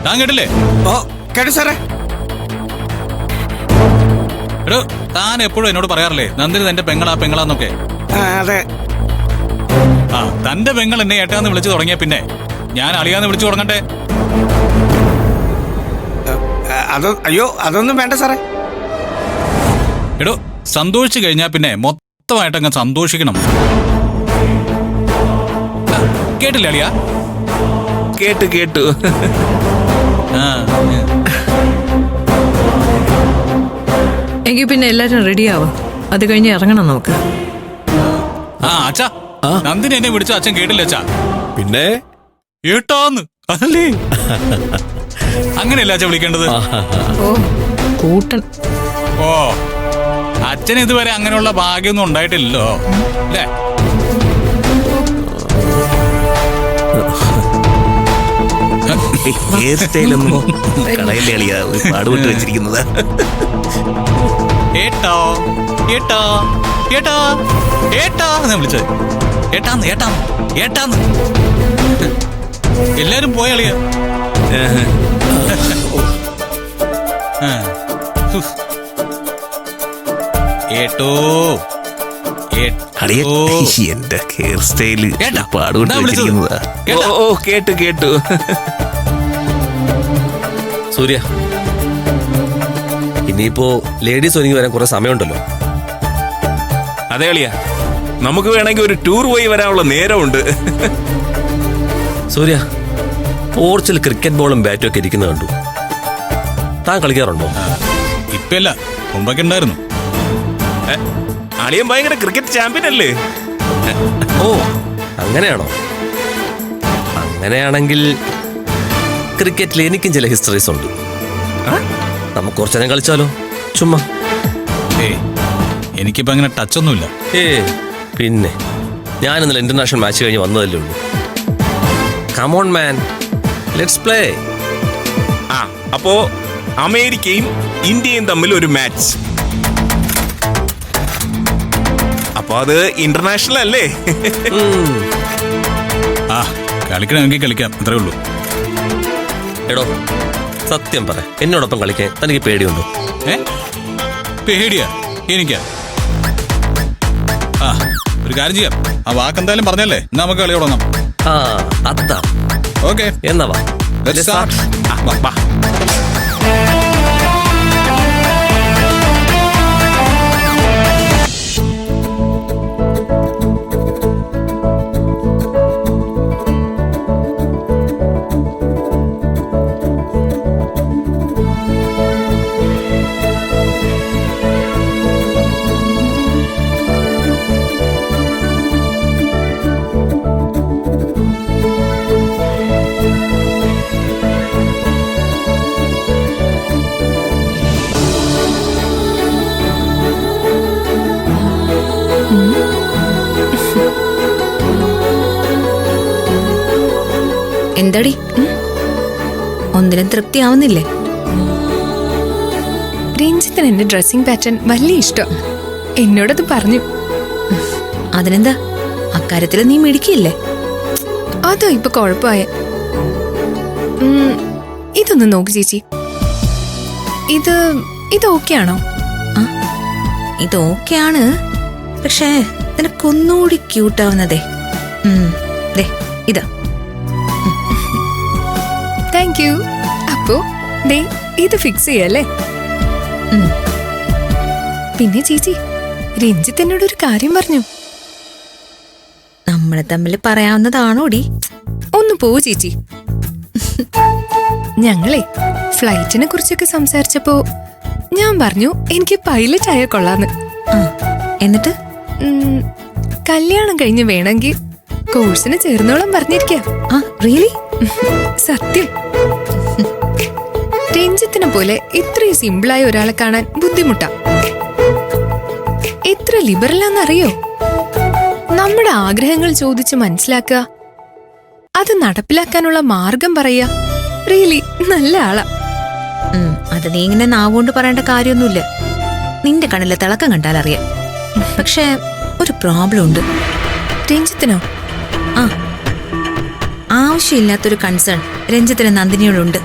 താൻ കേട്ടില്ലേ? ഓ കേട്ടു സാറേ. എടോ, താൻ എപ്പോഴും എന്നോട് പറയാറില്ലേ നന്ദിനി തന്റെ പെങ്ങളാന്നൊക്കെ? അതെ. ആ, തന്റെ പെങ്ങൾ എന്നെ ഏട്ടാന്ന് വിളിച്ചു തുടങ്ങിയ പിന്നെ ഞാൻ അളിയാന്ന് വിളിച്ചു തുടങ്ങട്ടെ? അയ്യോ, അതൊന്നും വേണ്ട സാറേ. എടോ, സന്തോഷിച്ചു കഴിഞ്ഞാ പിന്നെ മൊത്തമായിട്ടങ്ങ് സന്തോഷിക്കണം. കേട്ടില്ലേ അളിയാ? കേട്ടു. എങ്കിൽ പിന്നെ എല്ലാരും റെഡിയാവും. അത് കഴിഞ്ഞ് ഇറങ്ങണം നമുക്ക്. ആ അച്ഛാ, നന്ദിനി എന്നെ വിളിച്ചു അച്ഛൻ കേട്ടില്ല അച്ഛാ? പിന്നെ ഏട്ടാന്ന് അല്ലേ? അങ്ങനെയല്ല അച്ഛൻ വിളിക്കേണ്ടത്. ഓ കൂട്ടൻ. ഓ, അച്ഛൻ ഇതുവരെ അങ്ങനെയുള്ള ഭാഗ്യമൊന്നും ഉണ്ടായിട്ടില്ലല്ലോ അല്ലേ? ഹെയർ സ്റ്റൈലൊന്നും കളയല്ലേ അളിയാ, പാടുപെട്ട് വെച്ചിരിക്കുന്നത്. ഏട്ടാ ഏട്ടാ ഏട്ടാ ഏട്ടാ എന്ന് വിളിച്ചത്. ഏട്ടാന്ന് എല്ലാരും പോയ അളിയാ. ഏട്ടോ എന്റെ ഹെയർ സ്റ്റൈല് പാടുപെട്ട് വെച്ചിരിക്കുന്നതാ. ഓ കേട്ടു. സൂര്യ, ഇനിയിപ്പോ ലേഡീസ് ഒരുങ്ങി വരാൻ കുറെ സമയമുണ്ടല്ലോ. അതെ അളിയാ, നമുക്ക് വേണമെങ്കിൽ ഒരു ടൂർ പോയി വരാനുള്ള നേരമുണ്ട്. സൂര്യ, പോർച്ചിൽ ക്രിക്കറ്റ് ബോളും ബാറ്റും ഒക്കെ ഇരിക്കുന്നത് കണ്ടു. താൻ കളിക്കാറുണ്ടോ? ഇപ്പല്ല, മുമ്പൊക്കെ ഉണ്ടായിരുന്നു. അളിയൻ ഭയങ്കര ക്രിക്കറ്റ് ചാമ്പ്യൻ അല്ലേ? ഓ, അങ്ങനെയാണോ? അങ്ങനെയാണെങ്കിൽ ക്രിക്കറ്റിൽ എനിക്കും ചില ഹിസ്റ്ററീസ് ഉണ്ട്. നമുക്ക് കുറച്ചു നേരം കളിച്ചാലോ? ചുമ്മാ. എനിക്കിപ്പോ അങ്ങനെ ടച്ച് ഒന്നുമില്ല. പിന്നെ ഞാൻ ഇന്നലെ ഇന്റർനാഷണൽ മാച്ച് കഴിഞ്ഞ് വന്നതല്ലേ ഉള്ളൂ. Come on man, let's play. അപ്പോ അമേരിക്കയും ഇന്ത്യയും തമ്മിൽ ഒരു മാച്ച്. അപ്പൊ അത് ഇന്റർനാഷണൽ അല്ലേ? കളിക്കണമെങ്കിൽ കളിക്കാം, അത്രേ ഉള്ളൂ. എടോ, സത്യം പറ, എന്നോടൊപ്പം കളിക്കാൻ തനിക്ക് പേടിയുണ്ടോ? പേടിയാ എനിക്കാ? ഒരു കാര്യം ചെയ്യാം, ആ വാക്കെന്തായാലും പറഞ്ഞല്ലേ, നമുക്ക് കളി തുടങ്ങാം. അതാ ഓക്കെ, എന്നാ വാ. എന്താടി, ഒന്നിനും തൃപ്തിയാവുന്നില്ലേ? രഞ്ജിത്തിന് എന്റെ ഡ്രസ്സിംഗ് പാറ്റേൺ വലിയ ഇഷ്ടം. എന്നോടത് പറഞ്ഞു. അതിനെന്താ, അക്കാര്യത്തിൽ നീ മിടിക്കില്ലേ? അതോ ഇപ്പൊ കുഴപ്പമായ. ഇതൊന്ന് നോക്ക് ചേച്ചി, ഇത് ഓക്കെ ആണോ? ഇത് ഓക്കെയാണ്, പക്ഷേ നിനക്കൊന്നുകൂടി ക്യൂട്ടാവുന്നതേ ഇതാ. Thank you. അപ്പോ ഇത് ഫിക്സ് ചെയ്യല്ലേ? പിന്നെ ചേച്ചി, രഞ്ജിത്ത് എന്നോടൊരു കാര്യം പറഞ്ഞു. നമ്മളെ തമ്മിൽ പറയാവുന്നതാണോടി? ഒന്ന് പോ ചേച്ചി. ഞങ്ങളെ ഫ്ലൈറ്റിനെ കുറിച്ചൊക്കെ സംസാരിച്ചപ്പോ ഞാൻ പറഞ്ഞു എനിക്ക് പൈലറ്റ് ആയ കൊള്ളാന്ന്. എന്നിട്ട് കല്യാണം കഴിഞ്ഞ് വേണമെങ്കിൽ കോഴ്സിന് ചേർന്നോളം പറഞ്ഞിരിക്കാം. റിയലി? സത്യം. രഞ്ജിത്തിനെ പോലെ ഇത്രയും സിമ്പിളായ ഒരാളെ കാണാൻ ബുദ്ധിമുട്ടാ. എത്ര ലിബറലാന്നറിയോ? നമ്മുടെ ആഗ്രഹങ്ങൾ ചോദിച്ച് മനസ്സിലാക്കുക, അത് നടപ്പിലാക്കാനുള്ള മാർഗം പറയാ. റിയലി നല്ല ആളാ. അത് നീ ഇങ്ങനെ നാവുകൊണ്ട് പറയേണ്ട കാര്യമൊന്നുമില്ല. നിന്റെ കണ്ണിലെ തിളക്കം കണ്ടാലറിയാം. പക്ഷെ ഒരു പ്രോബ്ലം ഉണ്ട്. രഞ്ജിത്തിനോ? ആവശ്യമില്ലാത്തൊരു കൺസേൺ രഞ്ജിത്തിന് നന്ദിനിയോടുണ്ട്.